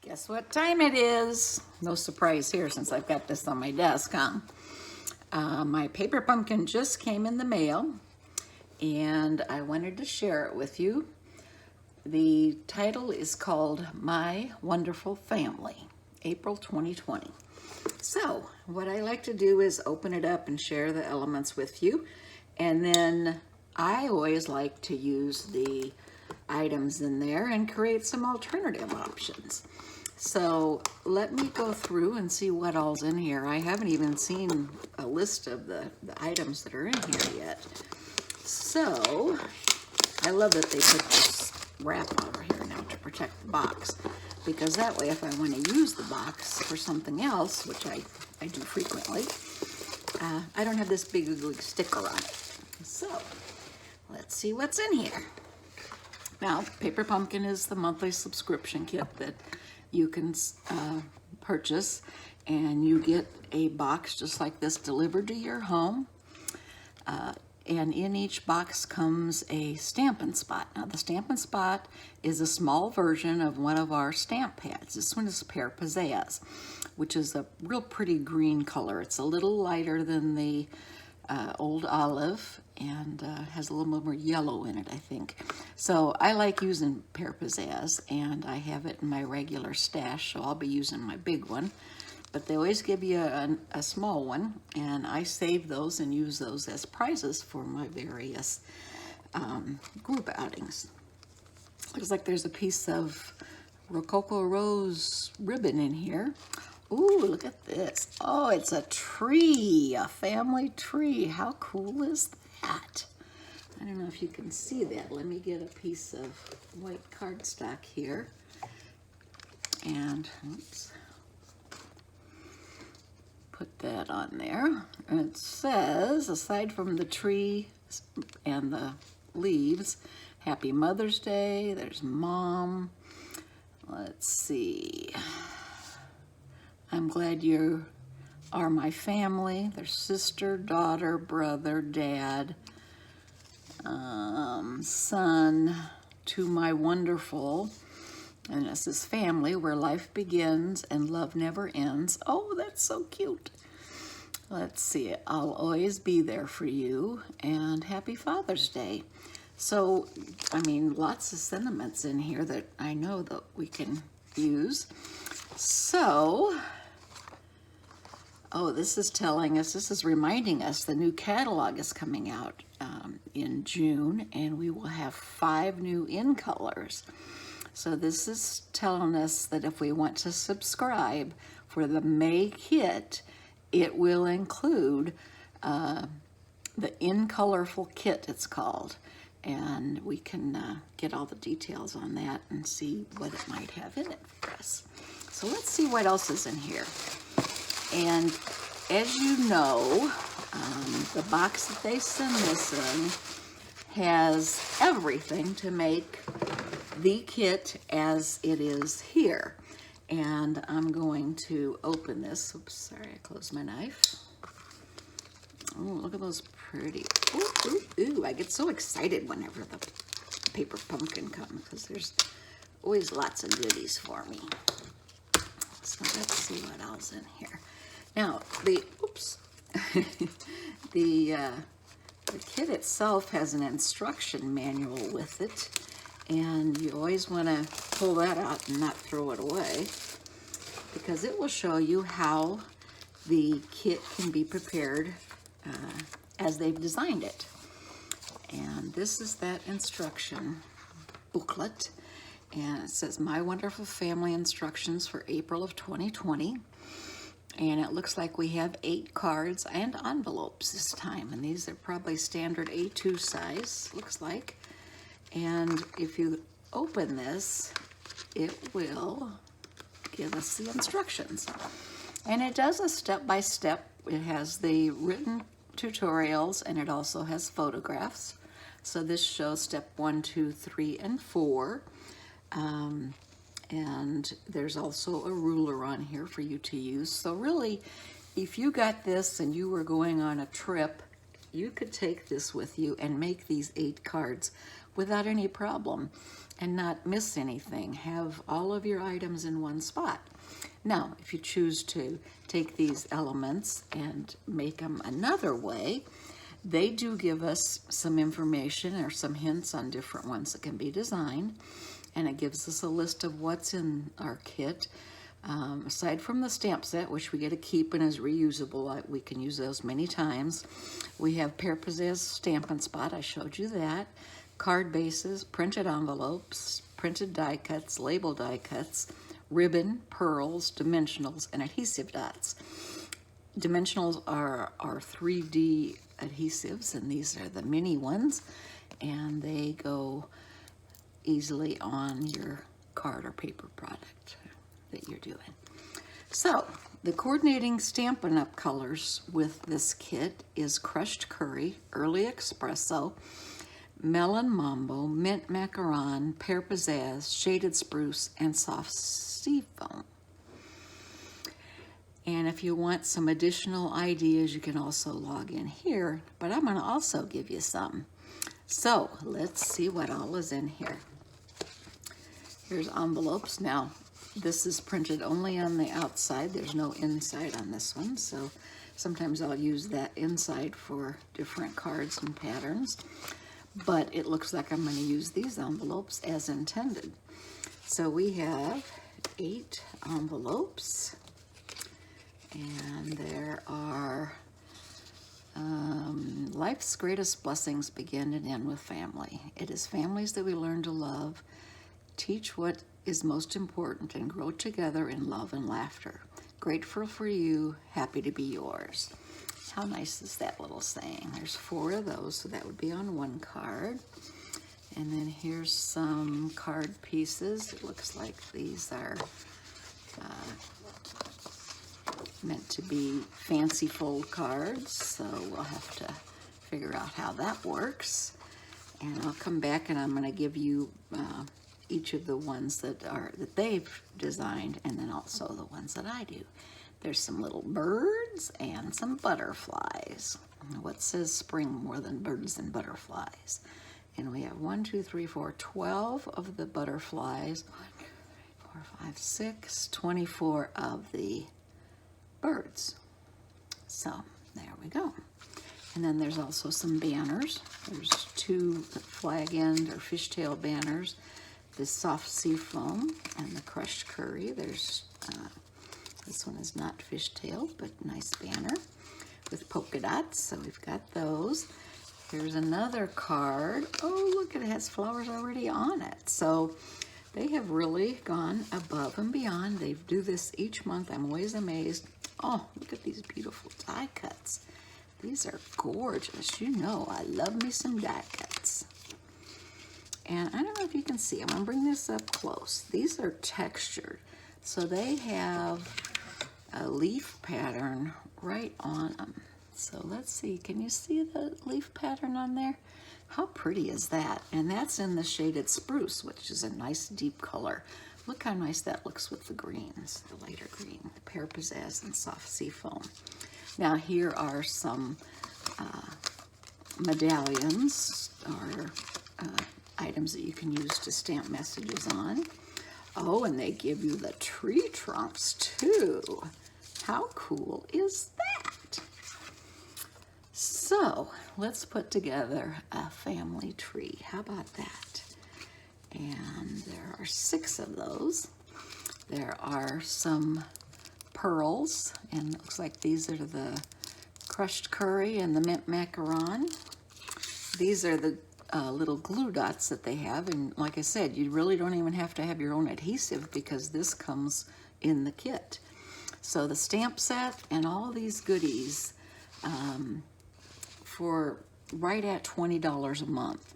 Guess what time it is? No surprise here since I've got this on my desk, huh? My paper pumpkin just came in the mail and I wanted to share it with you. The title is called My Wonderful Family, April 2020. So what I like to do is open it up and share the elements with you. And then I always like to use the items in there and create some alternative options. So let me go through and see what all's in here. I haven't even seen a list of the items that are in here yet. So I love that they put this wrap over here now to protect the box, because that way if I want to use the box for something else, which I do frequently, I don't have this big ugly sticker on it. So let's see what's in here. Now, Paper Pumpkin is the monthly subscription kit that you can purchase, and you get a box just like this delivered to your home. And in each box comes a Stampin' Spot. Now, the Stampin' Spot is a small version of one of our stamp pads. This one is Pear Pizzazz, which is a real pretty green color. It's a little lighter than the Old Olive and has a little more yellow in it, I think. So I like using Pear Pizzazz, and I have it in my regular stash, so I'll be using my big one. But they always give you a small one, and I save those and use those as prizes for my various group outings. Looks like there's a piece of Rococo Rose ribbon in here. Ooh, look at this. Oh, it's a tree, a family tree. How cool is that? I don't know if you can see that. Let me get a piece of white cardstock here. And, oops. Put that on there. And it says, aside from the tree and the leaves, Happy Mother's Day. There's Mom. Let's see. I'm glad you are my family. There's sister, daughter, brother, dad, son, to my wonderful. And this is family, where life begins and love never ends. Oh, that's so cute. Let's see, I'll always be there for you, and Happy Father's Day. So, I mean, lots of sentiments in here that I know that we can use. So, oh, this is telling us, this is reminding us the new catalog is coming out in June, and we will have 5 new in colors. So this is telling us that if we want to subscribe for the May kit, it will include the In Colorful Kit, it's called. And we can get all the details on that and see what it might have in it for us. So let's see what else is in here. And as you know, the box that they send this in has everything to make the kit as it is here. And I'm going to open this. Oops, sorry, I closed my knife. Oh, look at those pretty. Ooh, ooh, ooh, I get so excited whenever the paper pumpkin comes, because there's always lots of goodies for me. So let's see what else in here. Now, the kit itself has an instruction manual with it, and you always want to pull that out and not throw it away, because it will show you how the kit can be prepared as they've designed it. And this is that instruction booklet, and it says My Wonderful Family Instructions for April of 2020. And it looks like we have 8 cards and envelopes this time, and these are probably standard A2 size, looks like. And if you open this, it will give us the instructions. And it does a step-by-step. It has the written tutorials, and it also has photographs. So this shows step 1, 2, 3, and 4. And there's also a ruler on here for you to use. So really, if you got this and you were going on a trip you could take this with you and make these 8 cards without any problem and not miss anything. Have all of your items in one spot. Now, if you choose to take these elements and make them another way, they do give us some information or some hints on different ones that can be designed, and it gives us a list of what's in our kit. Aside from the stamp set, which we get to keep and is reusable, we can use those many times. We have Pear Pizzazz Stampin' Spot, I showed you that. Card bases, printed envelopes, printed die cuts, label die cuts, ribbon, pearls, dimensionals, and adhesive dots. Dimensionals are 3D adhesives, and these are the mini ones, and they go easily on your card or paper product that you're doing. So the coordinating Stampin' Up colors with this kit is crushed curry, early espresso, melon mambo, mint macaron, pear pizzazz, shaded spruce, and soft sea foam. And if you want some additional ideas, you can also log in here, but I'm gonna also give you some. So let's see what all is in here. Here's envelopes. Now, this is printed only on the outside. There's no inside on this one, so sometimes I'll use that inside for different cards and patterns, but it looks like I'm going to use these envelopes as intended. So we have 8 envelopes, and there are life's greatest blessings begin and end with family. It is families that we learn to love, teach what is most important, and grow together in love and laughter. Grateful for you, happy to be yours. How nice is that little saying? There's 4 of those, so that would be on one card. And then here's some card pieces. It looks like these are meant to be fancy fold cards, so we'll have to figure out how that works. And I'll come back and I'm going to give you each of the ones that they've designed, and then also the ones that I do. There's some little birds and some butterflies. What says spring more than birds and butterflies? And we have 1, 2, 3, 4, 12 of the butterflies. 1, 2, 3, 4, 5, 6, 24 of the birds. So there we go. And then there's also some banners. There's 2 flag end or fishtail banners. The soft sea foam and the crushed curry. There's this one is not fishtail, but nice banner with polka dots. So we've got those. Here's another card. Oh, look, it has flowers already on it. So they have really gone above and beyond. They do this each month. I'm always amazed. Oh, look at these beautiful die cuts. These are gorgeous. You know, I love me some die cuts. And I don't know if you can see, I'm gonna bring this up close. These are textured. So they have a leaf pattern right on them. So let's see, can you see the leaf pattern on there? How pretty is that? And that's in the shaded spruce, which is a nice deep color. Look how nice that looks with the greens, the lighter green, the pear pizzazz and soft sea foam. Now here are some medallions or items that you can use to stamp messages on. Oh, and they give you the tree trunks too. How cool is that? So let's put together a family tree. How about that? And there are 6 of those. There are some pearls, and it looks like these are the crushed curry and the mint macaron. These are the little glue dots that they have, and like I said, you really don't even have to have your own adhesive because this comes in the kit. So the stamp set and all these goodies for right at $20 a month,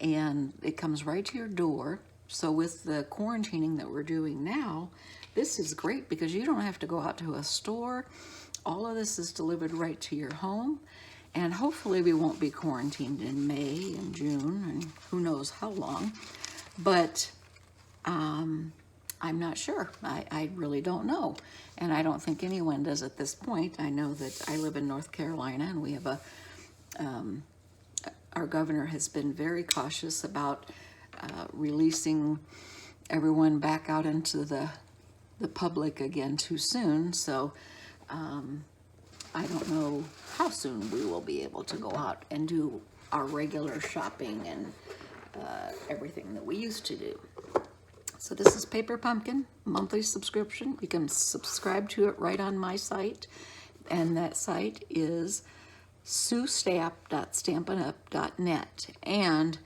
and it comes right to your door. So with the quarantining that we're doing now, this is great because you don't have to go out to a store. All of this is delivered right to your home. And hopefully we won't be quarantined in May and June and who knows how long. But I'm not sure. I really don't know. And I don't think anyone does at this point. I know that I live in North Carolina and we have a our governor has been very cautious about releasing everyone back out into the public again too soon. So I don't know how soon we will be able to go out and do our regular shopping and everything that we used to do. So this is Paper Pumpkin, monthly subscription. You can subscribe to it right on my site, and that site is suestapp.stampinup.net. And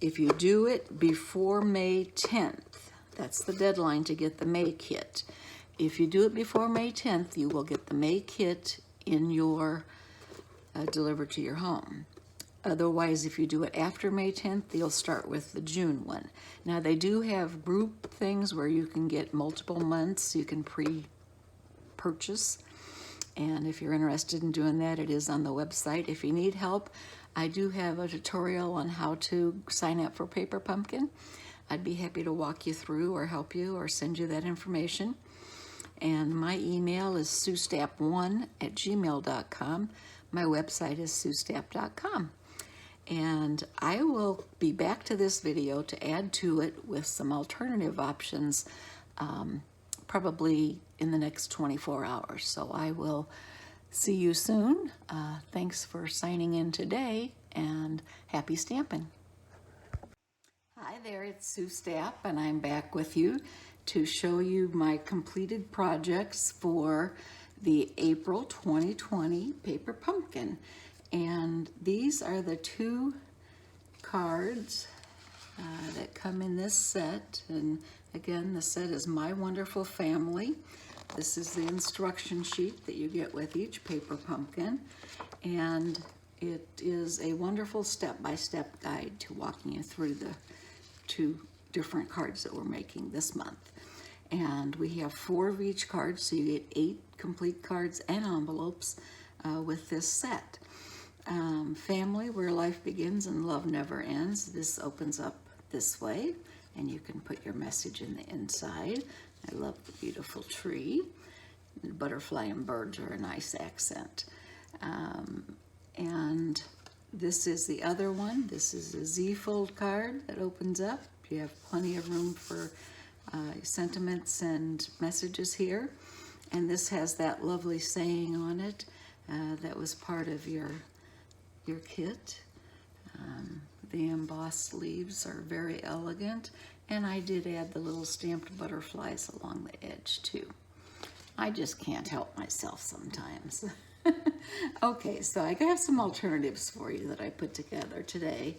if you do it before May 10th, that's the deadline to get the May kit. If you do it before May 10th, you will get the May kit in your delivered to your home. Otherwise, if you do it after May 10th, you'll start with the June one. Now, they do have group things where you can get multiple months. You can pre-purchase. And if you're interested in doing that, it is on the website. If you need help, I do have a tutorial on how to sign up for Paper Pumpkin. I'd be happy to walk you through or help you or send you that information. And my email is suestapp1@gmail.com. My website is suestapp.com. And I will be back to this video to add to it with some alternative options probably in the next 24 hours. So I will see you soon. Thanks for signing in today, and happy stamping. Hi there, it's Sue Stapp, and I'm back with you to show you my completed projects for the April 2020 Paper Pumpkin. And these are the 2 cards that come in this set. And again, the set is My Wonderful Family. This is the instruction sheet that you get with each Paper Pumpkin. And it is a wonderful step-by-step guide to walking you through the 2 different cards that we're making this month. And we have 4 of each card, so you get 8 complete cards and envelopes with this set. Family, Where Life Begins and Love Never Ends. This opens up this way, and you can put your message in the inside. I love the beautiful tree. The butterfly and birds are a nice accent. And this is the other one. This is a Z-fold card that opens up. You have plenty of room for sentiments and messages here. And this has that lovely saying on it that was part of your kit. The embossed leaves are very elegant, and I did add the little stamped butterflies along the edge too. I just can't help myself sometimes. Okay, so I have some alternatives for you that I put together today.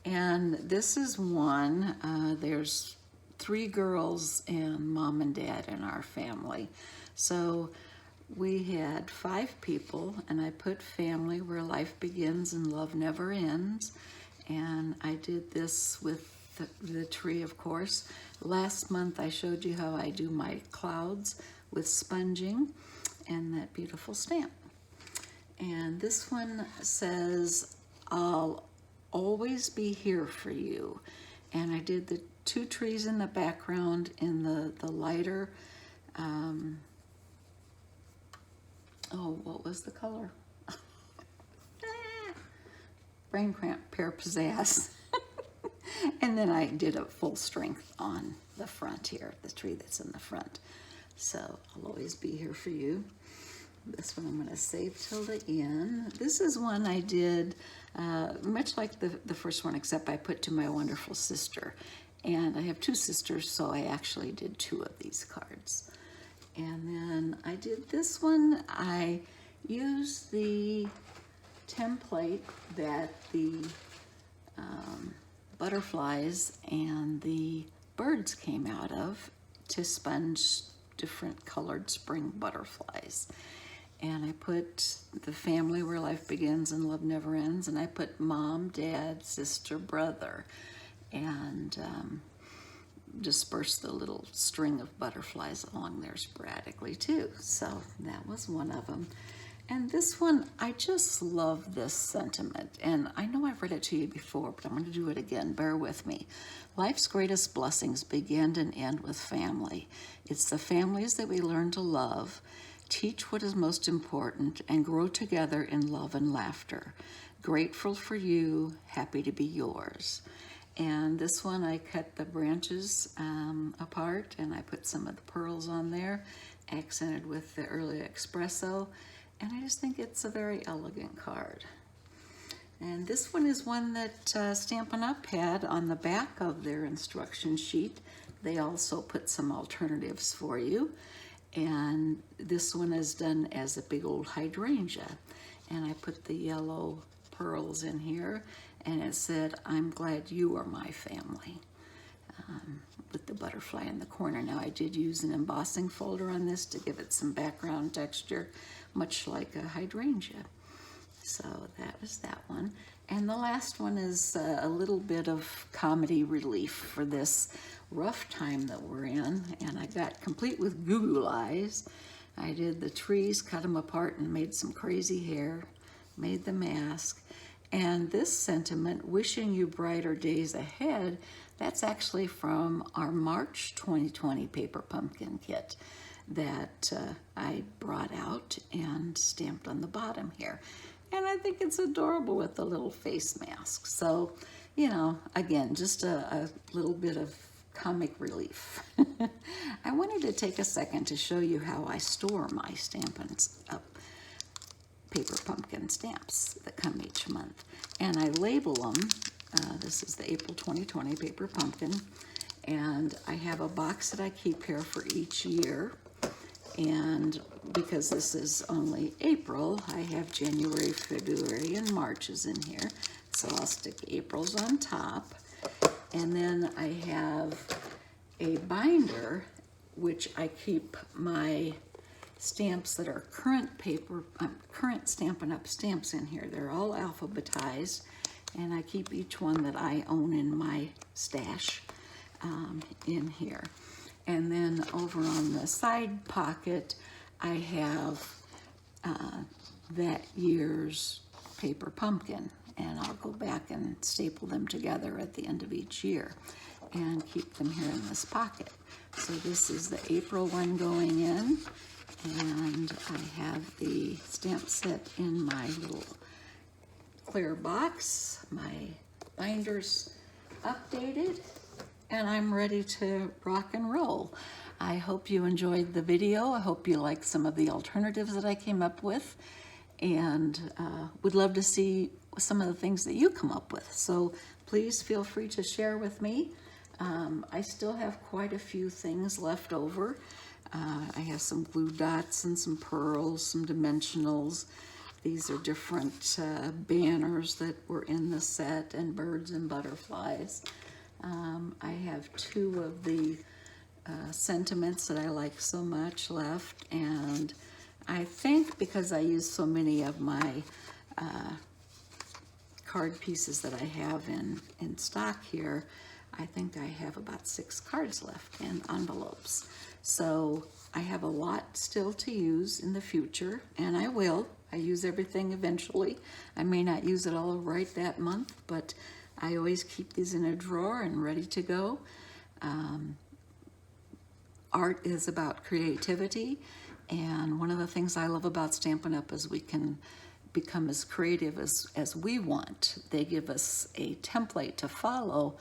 And this is one. There's 3 girls and mom and dad in our family. So we had 5 people, and I put Family, Where Life Begins and Love Never Ends. And I did this with the tree, of course. Last month I showed you how I do my clouds with sponging and that beautiful stamp. And this one says, I'll always be here for you. And I did the 2 trees in the background in the lighter, what was the color? Brain cramp, pear pizzazz. And then I did a full strength on the front here, the tree that's in the front. So I'll always be here for you. This one I'm going to save till the end. This is one I did much like the first one, except I put To My Wonderful Sister. And I have 2 sisters, so I actually did 2 of these cards. And then I did this one. I used the template that the butterflies and the birds came out of to sponge different colored spring butterflies. And I put the Family, Where Life Begins and Love Never Ends, and I put mom, dad, sister, brother, and dispersed the little string of butterflies along there sporadically too. So that was one of them. And this one, I just love this sentiment. And I know I've read it to you before, but I'm going to do it again. Bear with me. Life's greatest blessings begin and end with family. It's the families that we learn to love, Teach what is most important and grow together in love and laughter. Grateful for you, happy to be yours. And this one I cut the branches apart and I put some of the pearls on there, accented with the early espresso, and I just think it's a very elegant card. And this one is one that Stampin' Up! Had on the back of their instruction sheet. They also put some alternatives for you. And this one is done as a big old hydrangea. And I put the yellow pearls in here, and it said, "I'm glad you are my family," with the butterfly in the corner. Now I did use an embossing folder on this to give it some background texture, much like a hydrangea. So that was that one. And the last one is a little bit of comedy relief for this rough time that we're in. And I got complete with Google eyes. I did the trees, cut them apart and made some crazy hair, made the mask. And this sentiment, wishing you brighter days ahead, that's actually from our March 2020 paper pumpkin kit that I brought out and stamped on the bottom here. And I think it's adorable with the little face mask. So, you know, again, just a little bit of comic relief. I wanted to take a second to show you how I store my Stampin' Up! Paper pumpkin stamps that come each month. And I label them. This is the April 2020 paper pumpkin. And I have a box that I keep here for each year. And because this is only April, I have January, February, and March's in here. So I'll stick April's on top. And then I have a binder, which I keep my stamps that are current Stampin' Up! Stamps in here. They're all alphabetized, and I keep each one that I own in my stash in here. And then over on the side pocket, I have that year's paper pumpkin, and I'll go back and staple them together at the end of each year and keep them here in this pocket. So this is the April one going in, and I have the stamp set in my little clear box. My binder's updated, and I'm ready to rock and roll. I hope you enjoyed the video. I hope you like some of the alternatives that I came up with, and would love to see some of the things that you come up with. So please feel free to share with me. I still have quite a few things left over. I have some glue dots and some pearls, some dimensionals. These are different banners that were in the set, and birds and butterflies. I have two of the sentiments that I like so much left, and I think because I use so many of my card pieces that I have in stock here, I think I have about 6 cards left in envelopes. So I have a lot still to use in the future, and I will. I use everything eventually. I may not use it all right that month, but I always keep these in a drawer and ready to go. Art is about creativity, and one of the things I love about Stampin' Up! Is we can become as creative as we want. They give us a template to follow,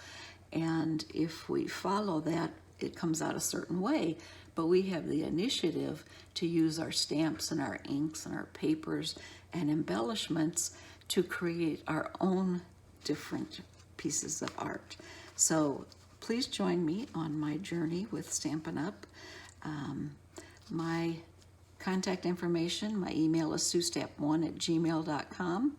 and if we follow that, it comes out a certain way, but we have the initiative to use our stamps and our inks and our papers and embellishments to create our own different pieces of art. So please join me on my journey with Stampin' Up! My contact information, my email is suestamp1@gmail.com.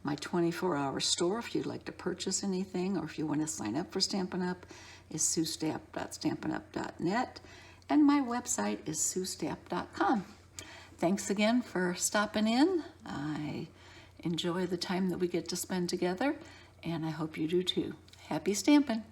My 24-hour store, if you'd like to purchase anything or if you want to sign up for Stampin' Up!, is suestamp.stampinup.net, and my website is suestamp.com. Thanks again for stopping in. I enjoy the time that we get to spend together, and I hope you do too. Happy stamping!